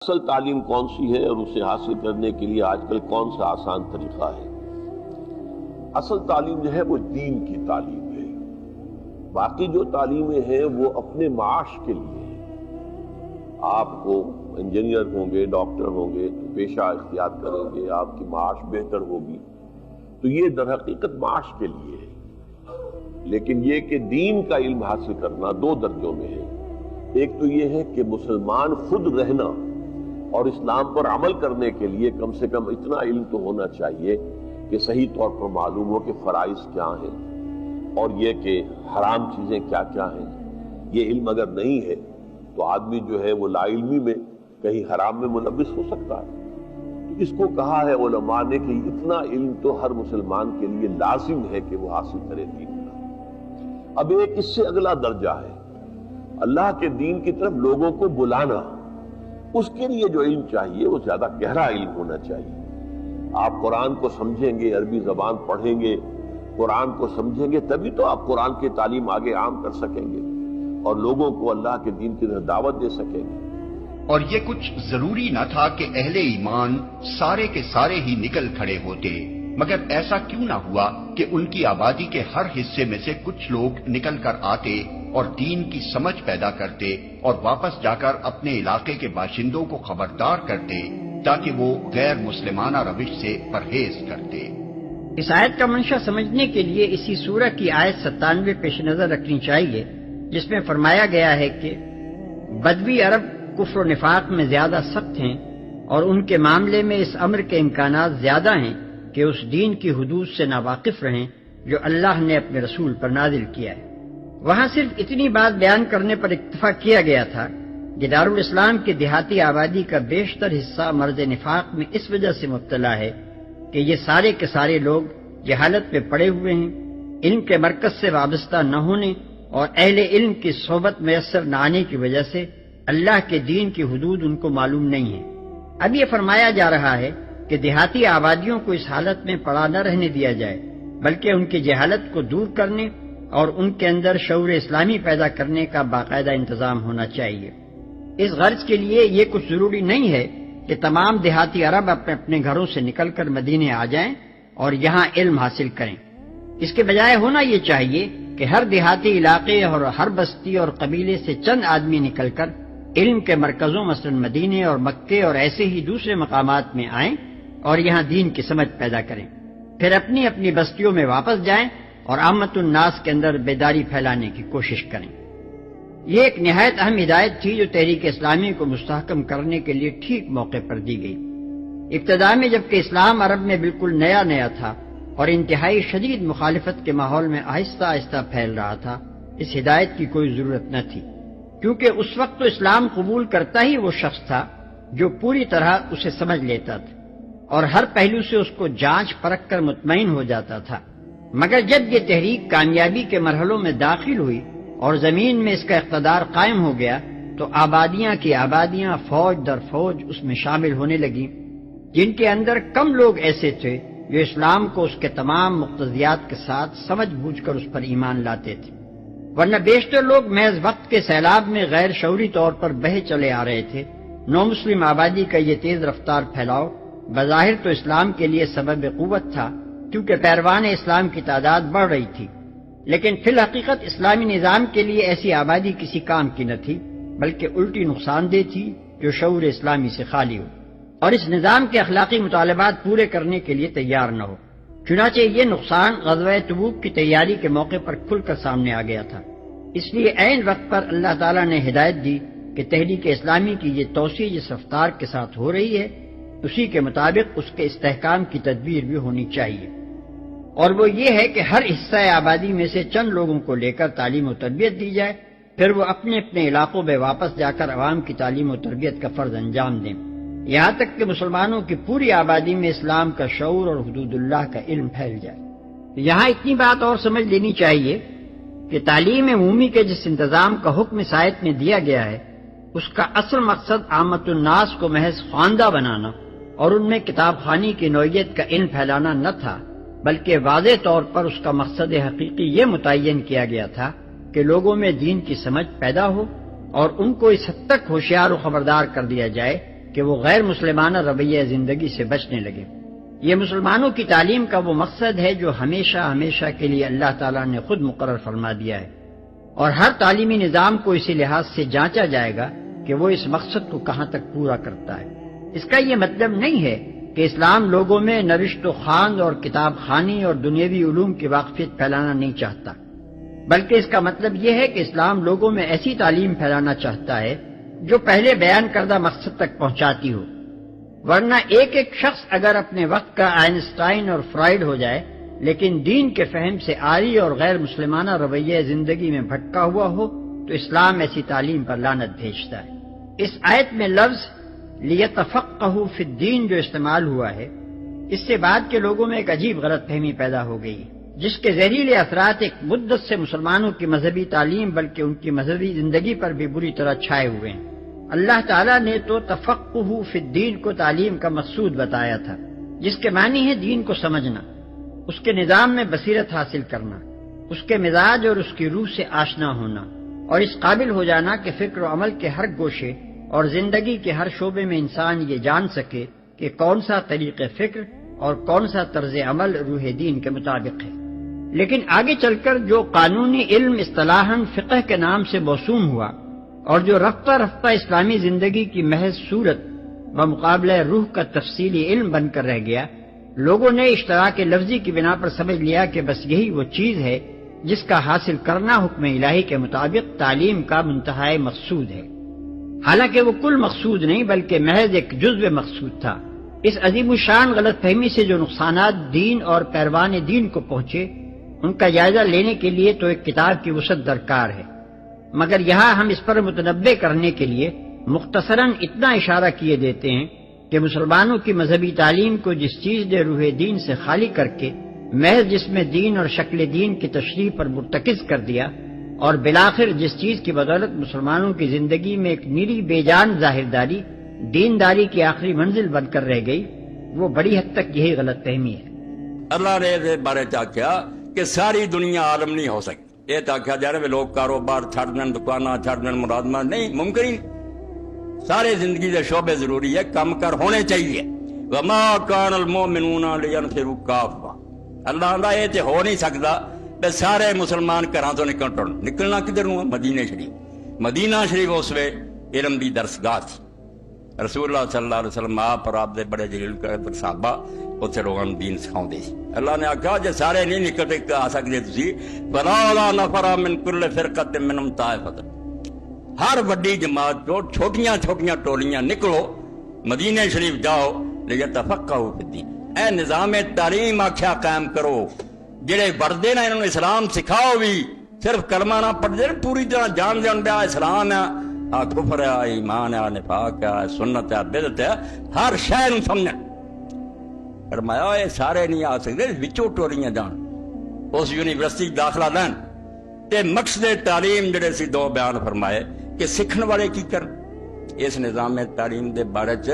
اصل تعلیم کون سی ہے اور اسے حاصل کرنے کے لیے آج کل کون سا آسان طریقہ ہے؟ اصل تعلیم جو ہے وہ دین کی تعلیم ہے۔ باقی جو تعلیمیں ہیں وہ اپنے معاش کے لیے ہیں۔ آپ کو انجینئر ہوں گے، ڈاکٹر ہوں گے تو پیشہ اختیار کریں گے، آپ کی معاش بہتر ہوگی، تو یہ در حقیقت معاش کے لیے ہے۔ لیکن یہ کہ دین کا علم حاصل کرنا دو درجوں میں ہے۔ ایک تو یہ ہے کہ مسلمان خود رہنا اور اسلام پر عمل کرنے کے لیے کم سے کم اتنا علم تو ہونا چاہیے کہ صحیح طور پر معلوم ہو کہ فرائض کیا ہیں اور یہ کہ حرام چیزیں کیا کیا ہیں۔ یہ علم اگر نہیں ہے تو آدمی جو ہے وہ لا علمی میں کہیں حرام میں ملوث ہو سکتا ہے۔ تو اس کو کہا ہے علماء نے کہ اتنا علم تو ہر مسلمان کے لیے لازم ہے کہ وہ حاصل کرے دین کا۔ اب ایک اس سے اگلا درجہ ہے اللہ کے دین کی طرف لوگوں کو بلانا۔ اس کے لیے جو علم چاہیے وہ زیادہ گہرا علم ہونا چاہیے۔ آپ قرآن کو سمجھیں گے، عربی زبان پڑھیں گے، قرآن کو سمجھیں گے، تبھی تو آپ قرآن کی تعلیم آگے عام کر سکیں گے اور لوگوں کو اللہ کے دین کی طرف دعوت دے سکیں گے۔ اور یہ کچھ ضروری نہ تھا کہ اہل ایمان سارے کے سارے ہی نکل کھڑے ہوتے، مگر ایسا کیوں نہ ہوا کہ ان کی آبادی کے ہر حصے میں سے کچھ لوگ نکل کر آتے اور دین کی سمجھ پیدا کرتے اور واپس جا کر اپنے علاقے کے باشندوں کو خبردار کرتے تاکہ وہ غیر مسلمانہ روش سے پرہیز کرتے۔ اس آیت کا منشا سمجھنے کے لیے اسی سورہ کی آیت 97 پیش نظر رکھنی چاہیے، جس میں فرمایا گیا ہے کہ بدوی عرب کفر و نفاق میں زیادہ سخت ہیں اور ان کے معاملے میں اس امر کے امکانات زیادہ ہیں کہ اس دین کی حدود سے ناواقف رہیں جو اللہ نے اپنے رسول پر نازل کیا ہے۔ وہاں صرف اتنی بات بیان کرنے پر اکتفا کیا گیا تھا کہ دارالاسلام کی دیہاتی آبادی کا بیشتر حصہ مرض نفاق میں اس وجہ سے مبتلا ہے کہ یہ سارے کے سارے لوگ جہالت میں پڑے ہوئے ہیں، علم کے مرکز سے وابستہ نہ ہونے اور اہل علم کی صحبت میسر نہ آنے کی وجہ سے اللہ کے دین کی حدود ان کو معلوم نہیں ہے۔ اب یہ فرمایا جا رہا ہے کہ دیہاتی آبادیوں کو اس حالت میں پڑا نہ رہنے دیا جائے، بلکہ ان کی جہالت کو دور کرنے اور ان کے اندر شعور اسلامی پیدا کرنے کا باقاعدہ انتظام ہونا چاہیے۔ اس غرض کے لیے یہ کچھ ضروری نہیں ہے کہ تمام دیہاتی عرب اپنے اپنے گھروں سے نکل کر مدینے آ جائیں اور یہاں علم حاصل کریں۔ اس کے بجائے ہونا یہ چاہیے کہ ہر دیہاتی علاقے اور ہر بستی اور قبیلے سے چند آدمی نکل کر علم کے مرکزوں مثلا مدینے اور مکے اور ایسے ہی دوسرے مقامات میں آئیں اور یہاں دین کی سمجھ پیدا کریں، پھر اپنی اپنی بستیوں میں واپس جائیں اور عامت الناس کے اندر بیداری پھیلانے کی کوشش کریں۔ یہ ایک نہایت اہم ہدایت تھی جو تحریک اسلامی کو مستحکم کرنے کے لیے ٹھیک موقع پر دی گئی۔ ابتدا میں جبکہ اسلام عرب میں بالکل نیا تھا اور انتہائی شدید مخالفت کے ماحول میں آہستہ آہستہ پھیل رہا تھا، اس ہدایت کی کوئی ضرورت نہ تھی، کیونکہ اس وقت تو اسلام قبول کرتا ہی وہ شخص تھا جو پوری طرح اسے سمجھ لیتا تھا اور ہر پہلو سے اس کو جانچ پرکھ کر مطمئن ہو جاتا تھا۔ مگر جب یہ تحریک کامیابی کے مرحلوں میں داخل ہوئی اور زمین میں اس کا اقتدار قائم ہو گیا تو آبادیاں کی آبادیاں فوج در فوج اس میں شامل ہونے لگیں، جن کے اندر کم لوگ ایسے تھے جو اسلام کو اس کے تمام مقتضیات کے ساتھ سمجھ بوجھ کر اس پر ایمان لاتے تھے، ورنہ بیشتر لوگ محض وقت کے سیلاب میں غیر شعوری طور پر بہہ چلے آ رہے تھے۔ نو مسلم آبادی کا یہ تیز رفتار پھیلاؤ بظاہر تو اسلام کے لیے سبب قوت تھا کیونکہ پیروان اسلام کی تعداد بڑھ رہی تھی، لیکن فی الحقیقت اسلامی نظام کے لیے ایسی آبادی کسی کام کی نہ تھی، بلکہ الٹی نقصان دہ تھی جو شعور اسلامی سے خالی ہو اور اس نظام کے اخلاقی مطالبات پورے کرنے کے لیے تیار نہ ہو۔ چنانچہ یہ نقصان غزوہ تبوک کی تیاری کے موقع پر کھل کر سامنے آ گیا تھا۔ اس لیے عین وقت پر اللہ تعالیٰ نے ہدایت دی کہ تحریک اسلامی کی یہ توسیع جس رفتار کے ساتھ ہو رہی ہے اسی کے مطابق اس کے استحکام کی تدبیر بھی ہونی چاہیے، اور وہ یہ ہے کہ ہر حصہ آبادی میں سے چند لوگوں کو لے کر تعلیم و تربیت دی جائے، پھر وہ اپنے اپنے علاقوں میں واپس جا کر عوام کی تعلیم و تربیت کا فرض انجام دیں، یہاں تک کہ مسلمانوں کی پوری آبادی میں اسلام کا شعور اور حدود اللہ کا علم پھیل جائے۔ یہاں اتنی بات اور سمجھ لینی چاہیے کہ تعلیم عمومی کے جس انتظام کا حکم اس آیت میں دیا گیا ہے اس کا اصل مقصد عامت الناس کو محض خواندہ بنانا اور ان میں کتاب خوانی کی نوعیت کا علم پھیلانا نہ تھا، بلکہ واضح طور پر اس کا مقصد حقیقی یہ متعین کیا گیا تھا کہ لوگوں میں دین کی سمجھ پیدا ہو اور ان کو اس حد تک ہوشیار و خبردار کر دیا جائے کہ وہ غیر مسلمانہ رویہ زندگی سے بچنے لگے۔ یہ مسلمانوں کی تعلیم کا وہ مقصد ہے جو ہمیشہ ہمیشہ کے لیے اللہ تعالیٰ نے خود مقرر فرما دیا ہے، اور ہر تعلیمی نظام کو اسی لحاظ سے جانچا جائے گا کہ وہ اس مقصد کو کہاں تک پورا کرتا ہے۔ اس کا یہ مطلب نہیں ہے کہ اسلام لوگوں میں نوشت و خواند اور کتاب خوانی اور دنیوی علوم کی واقفیت پھیلانا نہیں چاہتا، بلکہ اس کا مطلب یہ ہے کہ اسلام لوگوں میں ایسی تعلیم پھیلانا چاہتا ہے جو پہلے بیان کردہ مقصد تک پہنچاتی ہو، ورنہ ایک ایک شخص اگر اپنے وقت کا آئنسٹائن اور فرائڈ ہو جائے لیکن دین کے فہم سے عاری اور غیر مسلمانہ رویہ زندگی میں بھٹکا ہوا ہو تو اسلام ایسی تعلیم پر لعنت بھیجتا ہے۔ اس آیت میں لفظ لیتفقہوا فی الدین جو استعمال ہوا ہے، اس سے بعد کے لوگوں میں ایک عجیب غلط فہمی پیدا ہو گئی جس کے زہریلے اثرات ایک مدت سے مسلمانوں کی مذہبی تعلیم بلکہ ان کی مذہبی زندگی پر بھی بری طرح چھائے ہوئے ہیں۔ اللہ تعالیٰ نے تو تفقہ فی الدین کو تعلیم کا مقصود بتایا تھا، جس کے معنی ہے دین کو سمجھنا، اس کے نظام میں بصیرت حاصل کرنا، اس کے مزاج اور اس کی روح سے آشنا ہونا، اور اس قابل ہو جانا کہ فکر و عمل کے ہر گوشے اور زندگی کے ہر شعبے میں انسان یہ جان سکے کہ کون سا طریق فکر اور کون سا طرز عمل روح دین کے مطابق ہے۔ لیکن آگے چل کر جو قانونی علم اصطلاحاً فقہ کے نام سے موسوم ہوا اور جو رفتہ رفتہ اسلامی زندگی کی محض صورت بمقابلہ روح کا تفصیلی علم بن کر رہ گیا، لوگوں نے اشتراک لفظی کی بنا پر سمجھ لیا کہ بس یہی وہ چیز ہے جس کا حاصل کرنا حکم الہی کے مطابق تعلیم کا منتہائی مقصود ہے، حالانکہ وہ کل مقصود نہیں بلکہ محض ایک جزو مقصود تھا۔ اس عظیم الشان غلط فہمی سے جو نقصانات دین اور پیروان دین کو پہنچے ان کا جائزہ لینے کے لیے تو ایک کتاب کی وسعت درکار ہے، مگر یہاں ہم اس پر متنبع کرنے کے لیے مختصراً اتنا اشارہ کیے دیتے ہیں کہ مسلمانوں کی مذہبی تعلیم کو جس چیز نے روح دین سے خالی کر کے محض جسم دین اور شکل دین کی تشریح پر مرتکز کر دیا، اور بالآخر جس چیز کی بدولت مسلمانوں کی زندگی میں ایک نیری بے جان ظاہرداری دینداری کی آخری منزل بن کر رہ گئی، وہ بڑی حد تک یہی غلط فہمی ہے۔ اللہ نے اس بارے آخیا کہ ساری دنیا عالم نہیں ہو سکتی، یہ تو آخیا جا رہا ہے لوگ کاروبار چھڑ دین، دکاناں چھڑ دین، ملازمت نہیں ممکن ہی، سارے زندگی کے شعبے ضروری ہے، کم کر ہونے چاہیے۔ وما کان المؤمنون لینفروا کافہ، اللہ آندا یہ تے ہو نہیں سکتا بے سارے مسلمان گھراں تو نکلنا کدھر نوں؟ مدینہ شریف۔ مدینہ شریف اس وے علم دی درسگاہ تھی، رسول اللہ صلی اللہ علیہ وسلم آپ اور آپ دے بڑے جلیل صحابہ اتنے لوگوں نے دین سکھاؤندے سی۔ اللہ نے آخیا جے سارے نہیں نکلتے آ سکتے تسی فلولا نفر من کل فرقۃ منہم طائفۃ، ہر وڈی جماعت جو چھوٹیاں چھوٹیاں ٹولیاں نکلو مدینہ شریف جاؤ لیتفقہوا فی الدین، اے نظام تعلیم آخیا قائم کرو، جڑے پڑھتے نا انہوں نے اسلام سکھاؤ بھی، صرف کلمہ نہ پڑھتے پوری طرح جان جان دیا اسلام ہے، کفر ہے، ایمان ہے، نفاق ہے، سنت ہے، بدعت ہے، ہر شے نوں سمجھن۔ فرمایا یہ سارے نہیں آ سکتے، وچوں ٹولیاں جان اس یونیورسٹی داخلہ لین تے مقصد تعلیم جڑے سی دو بیان فرمائے کہ سکھن والے کی کر۔ اس نظام تعلیم دے بارے چ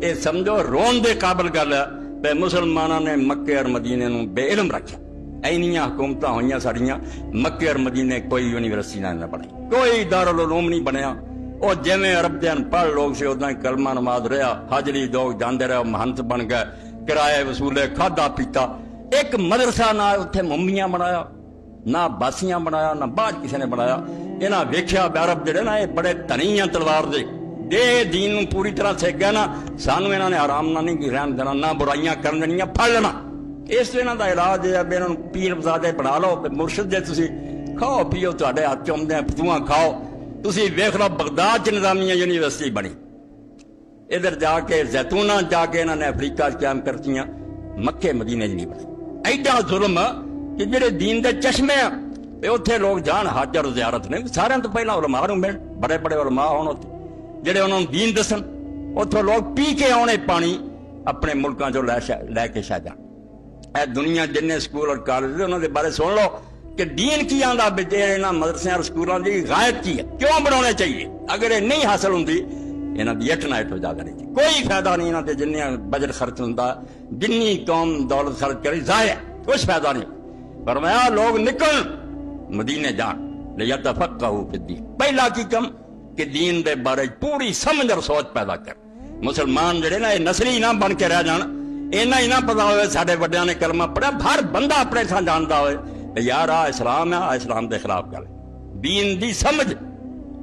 یہ سمجھو رون دے قابل گل ہے بے مسلمانوں نے مکے اور مدینے نوں بے علم رکھا، اینیاں حکومتاں ہوئیاں ساڑیاں، مکے اور مدینے کوئی یونیورسٹی نہ بنی، کوئی دارالعلوم نہیں بنیا، اور جویں عرب دے انپڑھ لوگ سے اداں کلمہ نماز رہا، حاجری لوگ جاندے رہے، مہنت بن گئے، کرائے وصولے، کھادا پیتا، ایک مدرسہ نہ اتنے ممیاں بنایا، نہ باسیاں بنایا، نہ بعد کسی نے بنایا۔ انہاں ویکھیا عرب جڑے نا یہ بڑے تنی ہیں تلوار دے دین پوری طرح سیکھ گئے نا، سانو انہاں نے آرام نہ نہیں رہن دینا، نہ برائیاں کرن دینیاں، پھڑ لینا۔ اس انہاں دا علاج ہے انہاں نوں پیر بزادے بنا لو، مرشد دے تسی کھاؤ پیو، تہاڈے ہاتھ چومدے فتواں کھاؤ۔ تسی ویکھ لو بغداد چ نظامیہ یونیورسٹی بنی، ادھر جا کے زیتونہ جا کے انہوں نے افریقہ قائم کرتیاں، مکے مدینے نہیں بنے۔ ایڈا ظلم کہ جڑے دین دے چشمے ہیں اتنے لوگ جان حج اور زیارت نے، سارے تو پہلا علماء نوں ملن، بڑے بڑے علماء ہون اتنے جڑے انہوں نے دین دسن، اتوں لوگ پی کے آنے پانی اپنے ملکاں چوں لے کے شاہ جان۔ اے دنیا جن سکول اور کالج انہوں دے بارے سن لو کہ دین کی آندا انہاں مدرسے اور سکولوں کی غایت کی ہے، کیوں بنانے چاہیے؟ اگر یہ نہیں حاصل ہوندی انہاں دی اٹھ نائٹ ہو جاتا نہیں، کوئی فائدہ نہیں انہاں تے جنیاں بجٹ خرچ ہوندا، جنی قوم دولت خرچ کری ضائع، کچھ فائدہ نہیں۔ فرمایا لوگ نکل مدینے جان لیتفقہوا فی الدین، پہلا کی کم کہ دین دے بارے پوری سمجھ اور سوچ پیدا کر، مسلمان جڑے نا یہ نسلی نہ بن کے رہ جان، اینا ہی نہ پتا ہوئے سارے وڈیاں نے کلمہ پڑھا، ہر بندہ اپنے ساتھ جانتا ہوئے یار آ اسلام ہے، آ اسلام دے خلاف گل، دین دی سمجھ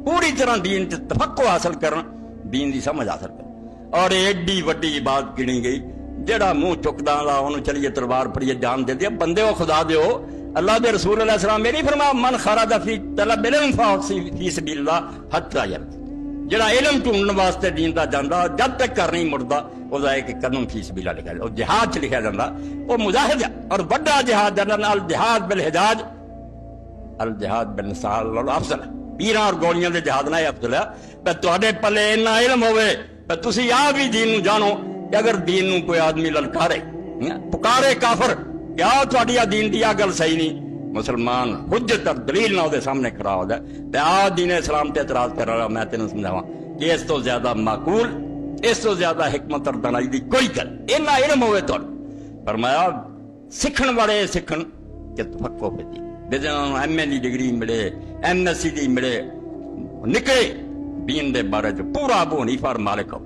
پوری طرح دین تے تفقہ حاصل کرنا، دین دی سمجھ حاصل کرنا۔ اور ایڈی وڈی بات گنی گئی، جڑا منہ چکدا دا انہوں چلیے تلوار پڑیے جان دے دیا، بندے ہو خدا دے ہو، اللہ دے رسول علیہ السلام میری فرما من خرج فی طلب علم فی سبیل اللہ حتی یرد، جڑا علم ڈھونڈن واسطے دین دا جاندا جب تک کر نہیں مڑدا او دا ایک قدم فی سبیل اللہ لکھا، او جہاد چ لکھا جاندا، او مجاہد اور بڑا جہاد جنرل الجہاد بالحجاج الجہاد بالنصال الافضل، پیراں اور گولیاں دے جہاد نہ افضل ہے۔ تے تواڈے پلے اتنا علم ہوے تے تسی آپ بھی دین نو جانو کہ اگر دین نو کوئی آدمی للکارے پکارے کافر کیا تواڈی دین دی گل صحیح نہیں، مسلمان حجت اور دلیل نہ دے سامنے کھڑا ہو جائے تے آ دین اسلام تے اعتراض کر رہا، میں تینوں سمجھاواں کہ اس تو زیادہ معقول، اس تو زیادہ حکمت اور دانائی دی کوئی گل اینا علم ہوئے تو فرمایا سکھن والے سکھن کہ تفقہ پہ دی بے جنہوں ایم اے دی ڈگری ملے، ایم ایس سی دی ملے، نکلے دین دے بارے جو پورا ابو حنیفہ اور مالک ہو،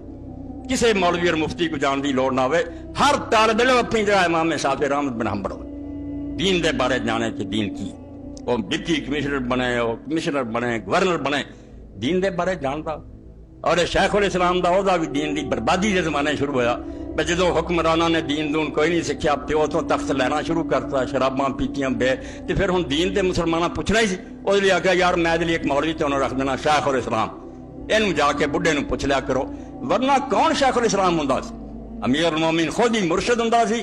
کسی مولوی اور مفتی کو جان دی لوڑ نہ ہوئے، ہر طالب علم اپنی جگہ امام شافعی رحمت بن حنبل ہو، دین دے بارے جانے کہ دین کی، وہ ڈپٹی کمشنر بنے، وہ کمشنر بنے، گورنر بنے، دین دے بارے جانتا۔ اور شیخ الاسلام دا عہدہ بھی دین دی بربادی دے زمانے شروع ہویا، جدو حکمرانہ نے دین دون کوئی نہیں سکھیا، پیو تو تخت لینا شروع کرتا، شراباں پیتیاں بے، تے پھر ہن دین دے مسلمانہ پوچھنا ہی سی، اس لیے آگیا یار میں دے لیے ایک مولوی تے انہوں رکھ دینا شیخ الاسلام، اینو جا کے بڈھے نو پوچھ لیا کرو، ورنہ کون شیخ الاسلام ہوندا سی؟ امیر المومنین خود ہی مرشد ہوندا سی،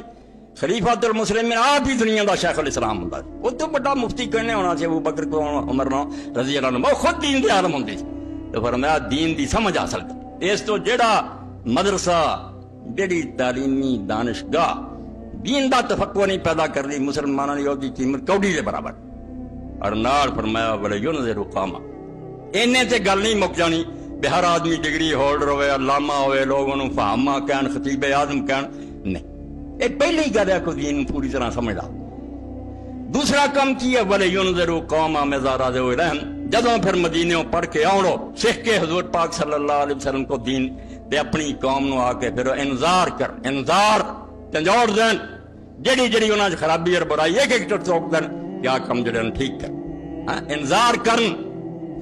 خلیفۃ المسلمین آپ ہی دنیا دا شیخ الاسلام ہوندا سی، وہ تو بڑا مفتی کہنے ہونا سی ابو بکر کو عمر نو رضی اللہ عنہ، وہ خود دین دے عالم ہوندے سی۔ تو فرمایا دین دی سمجھ حاصل کر، اس تو جیڑا مدرسہ جیڑی تعلیمی دانشگاہ دین دا تفقہ نہیں پیدا کر دی، مسلمانوں نے دی قیمت کوڑی دے برابر۔ اور نال فرمایا ولا ينذر قوما، اینے تے گل نہیں مک جانی بے ہر آدمی ڈگری ہولڈر ہوئے، علامہ ہوئے، لوگ انہوں فہامہ کہن، خطیب اعظم کہن، نہیں، یہ پہلے ہی گل ہے کہ دین پوری طرح سمجھا۔ دوسرا کام کی ہے ولا ينذر قوما مزارا دے رحم، جدوں پھر مدینوں پڑھ کے آؤ سکھ کے حضور پاک صلی اللہ علیہ وسلم کو دین تے اپنی قوم نو آ کے پھر انذار کر، انذار جنجوڑ دین، جڑی جڑی انہاں وچ خرابی اور برائی ایک ایک ٹوک دین، کیا کم جڑے ٹھیک کر، انذار کرن،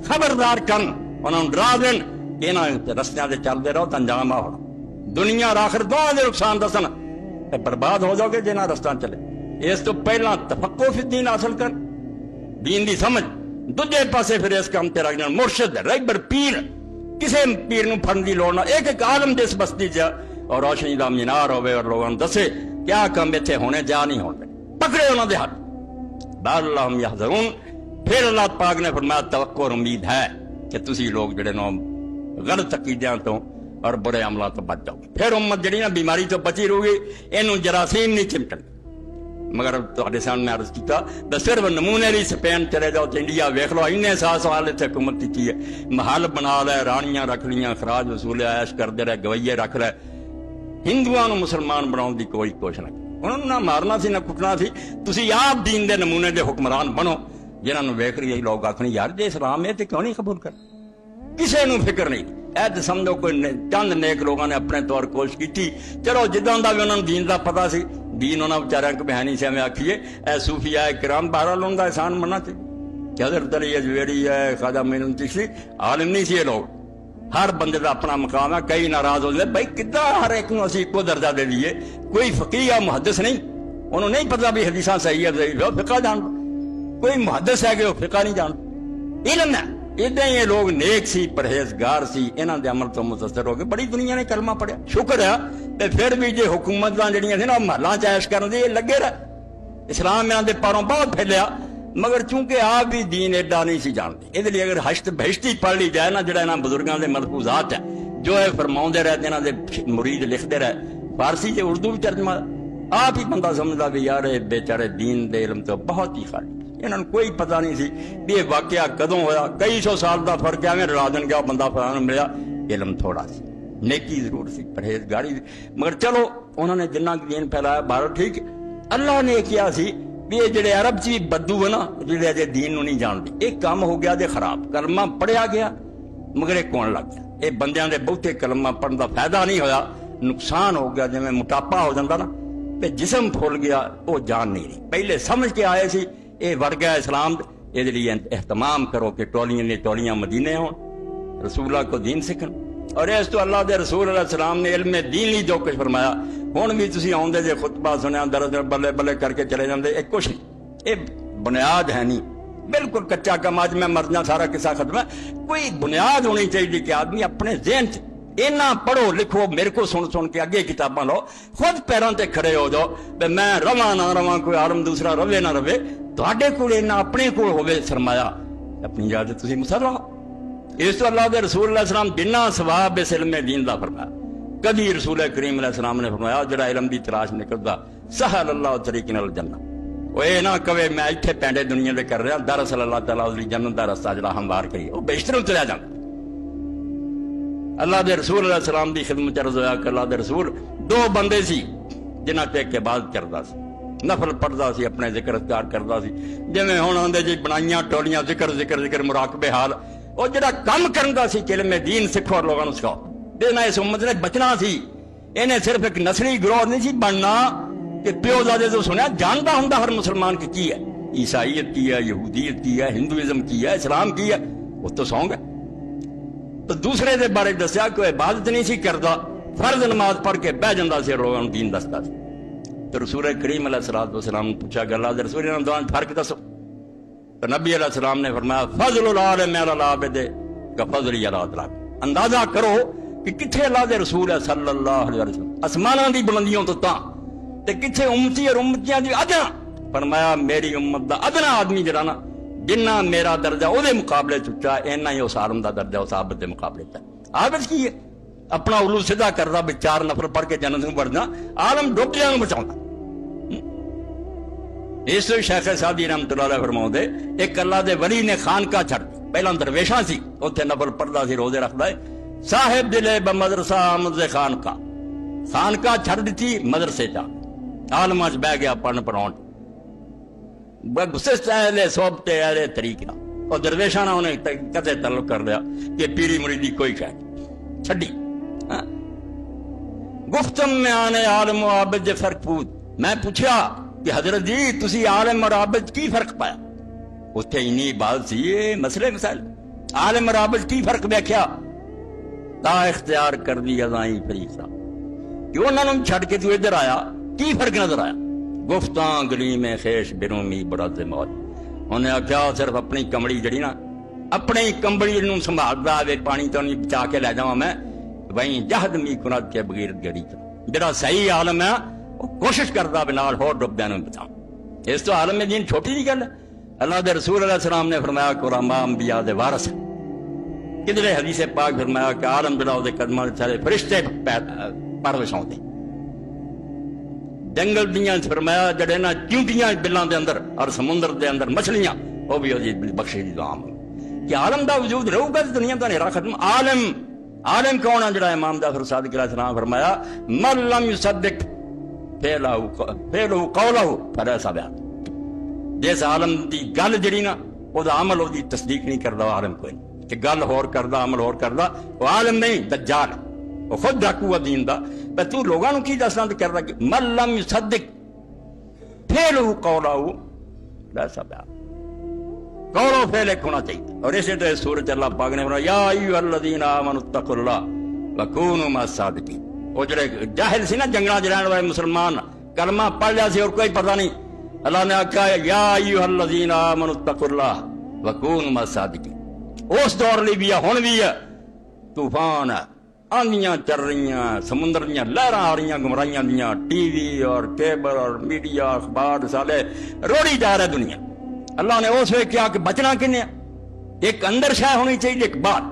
خبردار کرن، انہاں نوں ڈرا دین، انہاں رستیاں تے چلدے رہو تے انجام آ ہونا، دنیا اور آخر دونوں دے نقصان دسن تے برباد ہو جاؤ گے جنہاں رستہ چلے۔ اس تو پہلا تفقہ فی الدین حاصل کر، دین دی سمجھ، دوجے پاسے پھر اس کام تے رکھ جان مرشد رہبر پیر، کسے پیر نو پھڑن دی لوڑ نہ، ایک ایک عالم جس بستی چ اور روشنی دا مینار ہوئے اور لوگوں دسے کیا کام ایتھے ہونے جا نہیں ہونے، پکڑے انہاں دے ہاتھ، بار اللہم یحذرون۔ پھر اللہ پاک نے فرمایا توقع اور امید ہے کہ تسی لوگ جڑے نو غلط عقیدیاں تو اور برے عملوں تو بچ جاؤ۔ پھر امت جڑی نا بیماری تو بچی رہے گی، اینوں جراثیم نہیں چمٹن۔ مگر تہاڈے سامنے عرض کیتا بس صرف نمونے لی سپین چلے جاؤ تے انڈیا ویکھ لو، اینے سال اتنے حکومت کی ہے، محل بنا لے، رانیاں رکھ لیاں، خراج وصول عیش کرتے رہے، گوئیے رکھ لے، ہندوؤں مسلمان بناؤ دی کوئی کوشش نہ کی، انہوں نہ مارنا سی نہ کٹنا سی، تسی آپ دین دے نمونے دے حکمران بنو، جنہاں نو ویکھ رہی لوگ آکھنے یار جے اسلام ہے تے کیوں نہیں قبول کر، کسے نو فکر نہیں، اے تے سمجھو کوئی چند نیک لوگوں نے اپنے طور کوشش کی، چلو جداں دا بھی انہوں نے دین دا پتہ سی، دین انہوں بیچارے کو بہانی سے ہمیں آکھیے اے صوفیاء کرام بہرحال ان کا احسان مننا چاہیے کہ حضرت علی اجویری ہے، خواجہ معین چشتی عالم نہیں سی یہ لوگ، ہر بندے کا اپنا مقام ہے، کئی ناراض ہو جائے بھائی کداں ہر ایک نو اسی کو درجہ دے دیے، کوئی فقیہ یا محدث نہیں، انہوں نہیں پتا بھی حدیثاں صحیح ہے ضعیف ہے، فقہ جان، کوئی محدث ہے کہ وہ فقہ نہیں جان، علم ہے۔ ادھر یہ لوگ نیک سی، پرہیزگار سی، انہاں دے عمل تو متاثر ہو گئے، بڑی دنیا نے کلمہ پڑھیا، شکر ہے۔ تے پھر بھی جے حکومتاں جڑیاں تھے نا محلاں چ عیش کرن دے لگے رہے، اسلام انہاں دے پاروں بہت پھیلیا، مگر چونکہ آپ بھی دین ایڈا نہیں سی جانتے، اس لیے اگر حشت بہشتی پڑھ لی جائے نا، جڑا انہاں بزرگاں دے ملفوظات ہے جو ہے فرماؤندے رہے، انہاں دے مرید لکھدے رہے، فارسی سے اردو بھی ترجمہ، آپ ہی بندہ سمجھدا بھی یار اے بیچارے دین دے علم تو بہت ہی خالی، انہوں نے کوئی پتہ نہیں سی بھی یہ واقعہ کدوں ہویا، کئی سو سال دا فرق ہے، رلا دن گیا بندہ فلاں ملیا، علم تھوڑا سی، نیکی ضرور سی، پرہیزگاری سی، مگر چلو انہوں نے جنہ دین پھیلایا باہر ٹھیک ہے۔ اللہ نے کیا سی بھی یہ جڑے عرب چی بدو ہے نا، جڑے اجے دین نو نہیں جانتے، ایک کام ہو گیا جے خراب، کلمہ پڑھیا گیا مگر ایک کون لگ گیا، ਇਹ ਬੰਦਿਆਂ ਦੇ ਬਹੁਤੇ ਕਲਮਾਂ ਪੜ੍ਹਨ ਦਾ ਫਾਇਦਾ ਨਹੀਂ ਹੋਇਆ, ਨੁਕਸਾਨ ਹੋ ਗਿਆ। ਜਿਵੇਂ ਮੋਟਾਪਾ ਹੋ ਜਾਂਦਾ ਨਾ ਤੇ ਜਿਸਮ ਫੁੱਲ ਗਿਆ, ਉਹ ਜਾਨ ਨਹੀਂ ਰਹੀ। ਪਹਿਲੇ ਸਮਝ ਕੇ ਆਏ ਸੀ ਇਹ ਵੜ ਗਿਆ ਇਸਲਾਮ, ਇਹਦੇ ਲਈ ਇਹਤਮਾਮ ਕਰੋ ਕਿ ਟੋਲੀਆਂ ਨੇ ਟੋਲੀਆਂ ਮਦੀਨੇ ਹੋਣ, ਰਸੂਲਾਂ ਕੋ ਦੀਨ ਸਿੱਖਣ। ਔਰ ਇਸ ਤੋਂ ਅੱਲਾਹ ਦੇ ਰਸੂਲ ਅਲੈਹਿ ਸਲਾਮ ਨੇ ਇਲਮੇ ਦੀਨ ਲਈ ਜੋ ਕੁਝ ਫਰਮਾਇਆ, ਹੁਣ ਵੀ ਤੁਸੀਂ ਆਉਂਦੇ ਜੇ ਖੁਤਬਾ ਸੁਣਿਆ ਦਰਦ ਬੱਲੇ ਬੱਲੇ ਕਰਕੇ ਚਲੇ ਜਾਂਦੇ, ਇਹ ਕੁਛ ਨਹੀਂ, ਇਹ ਬੁਨਿਆਦ ਹੈ ਨਹੀਂ, ਬਿਲਕੁਲ ਕੱਚਾ ਕੰਮ। ਅੱਜ ਮੈਂ ਮਰਨਾ ਸਾਰਾ ਕਿੱਸਾ ਖਤਮ ਹੈ। ਕੋਈ ਬੁਨਿਆਦ ਹੋਣੀ ਚਾਹੀਦੀ ਕਿ ਆਦਮੀ ਆਪਣੇ ਜ਼ਿਹਨ 'ਚ ਇੰਨਾ ਪੜ੍ਹੋ ਲਿਖੋ, ਮੇਰੇ ਕੋ ਸੁਣ ਕੇ ਅੱਗੇ ਕਿਤਾਬਾਂ ਲਓ, ਖੁਦ ਪੈਰਾਂ ਤੇ ਖੜੇ ਹੋ ਜਾਓ ਵੀ ਮੈਂ ਰਵਾਂ ਨਾ ਰਵਾਂ, ਕੋਈ ਆਲਮ ਦੂਸਰਾ ਰਵੇ ਨਾ ਰਵੇ, ਤੁਹਾਡੇ ਕੋਲ ਇੰਨਾ ਆਪਣੇ ਕੋਲ ਹੋਵੇ ਸਰਮਾਇਆ, ਆਪਣੀ ਯਾਦ ਤੁਸੀਂ ਮੁਸੱਲਾ। ਇਸ ਤੋਂ ਅੱਲਾਹ ਦੇ ਰਸੂਲ ਅਲੈਹਿ ਸਲਾਮ ਬਿਨਾਂ ਸਵਾਬ ਇਸ ਇਲਮ ਦੀਨ ਦਾ ਫਰਮਾਇਆ। ਕਦੀ ਰਸੂਲ ਕਰੀਮ ਅਲੈਹਿ ਸਲਾਮ ਨੇ ਫਰਮਾਇਆ ਜਿਹੜਾ ਇਲਮ ਦੀ ਤਲਾਸ਼ ਨਿਕਲਦਾ ਸਹਲ ਅੱਲਾਹ ਤਰੀਕ ਨਾਲ ਜੰਨਤ, ਉਹ ਇਹ ਨਾ ਕਵੇ ਮੈਂ ਇੱਥੇ ਪੈਂਡੇ ਦੁਨੀਆ ਦੇ ਕਰ ਰਿਹਾ, ਦਰਅਸਲ ਅੱਲਾਹ ਤਾਲਾ ਉਹਦੀ ਜੰਨਤ ਦਾ ਰਸਤਾ ਜਿਹੜਾ ਹਮਵਾਰ ਕਰੀ ਉਹ ਬਿਸ਼ਤਰ ਨੂੰ ਚਲਿਆ ਜਾਂਦਾ। ਅੱਲਾਹ ਦੇ ਰਸੂਲ ਅਲੈਹਿ ਸਲਾਮ ਦੀ ਖਿਦਮਤ ਚ ਅਰਜ਼ ਹੋਇਆ ਕਿ ਅੱਲਾਹ ਦੇ ਰਸੂਲ ਦੋ ਬੰਦੇ ਸੀ ਜਿਨ੍ਹਾਂ ਤੇ ਇੱਕ ਇਬਾਦਤ ਕਰਦਾ ਸੀ, ਨਫਲ ਪੜਦਾ ਸੀ, ਆਪਣੇ ਜ਼ਿਕਰ ਅਜ਼ਕਾਰ ਕਰਦਾ ਸੀ। ਜਿਵੇਂ ਹੁਣ ਆਉਂਦੇ ਜੀ ਬਣਾਈਆਂ ਟੋਲੀਆਂ ਜ਼ਿਕਰ ਮੁਰਾਕਬੇ ਹਾਲ, ਉਹ ਜਿਹੜਾ ਕੰਮ ਕਰਦਾ ਸੀ ਕਿ ਇਲਮ ਦੀਨ ਸਿੱਖੋ ਔਰ ਲੋਕਾਂ ਨੂੰ ਸਿਖਾਓ, ਦੇਣਾ ਇਸ ਉਮਤ ਨੇ ਬਚਣਾ ਸੀ। ਇਹਨੇ ਸਿਰਫ ਇੱਕ ਨਸਲੀ ਗਰੋਹ ਨਹੀਂ ਸੀ ਬਣਨਾ کہ پیو زادے تو سنیا جانتا ہوں ہر مسلمان کی ہے، عیسائیت کی ہے، یہودیت کی ہے، ہندوازم کی ہے، اسلام کی ہے، وہ تو سونگ ہے۔ تو دوسرے دے بارے دسیا کہ عبادت نہیں سی کرتا، فرض نماز پڑھ کے بہ جاتا سی، لوگوں دین دستا سی۔ تو رسول کریم علیہ الصلوۃ والسلام نے پوچھا کہ اللہ دے رسول نے دوران فرق دسو، تو نبی علیہ السلام نے فرمایا فضل العالم علی العابد کفضل علی العابد۔ اندازہ کرو کہ کتنے اللہ دے رسول ہے صلی اللہ علیہ وسلم، آسماناں دی بلندیوں تو تاں تے کتنے امتی اور امتیاں دی ادنا۔ فرمایا میری امت دا ادنا آدمی جڑا نا جنہ میرا درجہ او دے مقابلے چچا اینا ہی اس عالم دا درجہ اس عابد دے مقابلے تا۔ عابد کی ہے اپنا علو سیدھا کردا بھی 4 نفر پڑھ کے جنت میں بڑھنا، عالم ڈوب جانا بچاؤں۔ اس شیخ سعدی رحمۃ اللہ علیہ فرماؤں دے ایک اللہ دے ولی نے خانقاہ چھڑ دی، پہلا درویشاں سی اوتھے نفل پڑھدا سی، روزے رکھدا ہے، صاحب دلے بمدرسہ آمد خانقاہ چھڑ دیتی، مدرسے جا عالماں چ بہ گیا پڑھن پڑھاؤن، گسست اہل صحبت اہل طریقہ، اور درویشاں نہ انہیں کتے تعلق کر لیا کہ پیری مریدی کوئی شاید چھڈی۔ گفتم میں آنے عالم و عابد جے فرق پوچھ، میں پوچھا کہ حضرت جی تسی عالم اور عابد کی فرق پایا؟ اتنے اینی بات سی یہ مسئلے مسائل، عالم اور عابد کی فرق دیکھیا؟ تا اختیار کر دی ازائیں فریقہ کہ انہوں نے چھڑ کے تو ادھر آیا، کی فرق نظر آیا؟ گفتاں گلی میں خیش برومی برد موت، انہیں آخیا صرف اپنی کمڑی جڑی نا اپنی کمبڑی نوں سنبھالدا وے، پانی تو نہیں بچا کے لے جاواں میں، وہیں جہد می کنات کے بغیر گڑی تو جڑا صحیح عالم ہے وہ کوشش کردا بے نال ہور ڈبدیاں نوں بچاؤں۔ اس تو عالم دین چھوٹی نہیں گل ہے۔ اللہ دے رسول علیہ السلام نے فرمایا کہ علماء انبیاء دے وارث ہیں۔ کدھرے حدیث پاک فرمایا کہ عالم جڑا دے قدماں دے تھلے فرشتے پرورش ہوندے، جنگل دیاں فرمایا جڑے نا چیونٹیاں بلاں دے اندر اور سمندر دے اندر مچھلیاں، وہ بھی وہی بخشش دی دعا کہ عالم دا وجود رہو گا دنیا دا نہیں ختم۔ عالم کون ہے؟ جڑا امام جعفر صادق علیہ السلام فرمایا من لم يصدق فعلہ قولہ فلیس بعالم، جس عالم دی گل جڑی نا او دا عمل او دی تصدیق نہیں کردا، وہ عالم کوئی نہیں، کہ گل ہور کردا عمل ہور کردا، وہ عالم نہیں دجال، وہ خود ڈاکو دین دا۔ پر تو لوگاں نوں کی دسنا تے کردا کہ من لم يصدق فعلہ قولہ فلیس بعالم، قول و فعل ایک ہونا چاہیے۔ اور اسی طرح سورۃ اللہ پاک نے فرمایا یا ایھا الذین آمنوا اتقوا اللہ وکونوا مع الصادقین۔ وہ جڑے جاہل سی نا جنگلاں رہن والے مسلمان، کلمہ پڑھ لیا سی اور کوئی پتہ نہیں، اللہ نے آخیا یا ایھا الذین آمنوا اتقوا اللہ وکونوا مع الصادقین۔ اس دور لی بھی ہے، ہن بھی ہے، طوفان ہے، آندیاں چل رہی ہیں، سمندر دیاں لہراں آ رہی ہیں، گمراہیاں دیاں، ٹی وی اور کیبل اور میڈیا اخبار رسالے روڑی جا رہا ہے دنیا۔ اللہ نے اس وقت کیا کہ بچنا کنے، ایک اندر شے ہونی چاہیے، ایک بات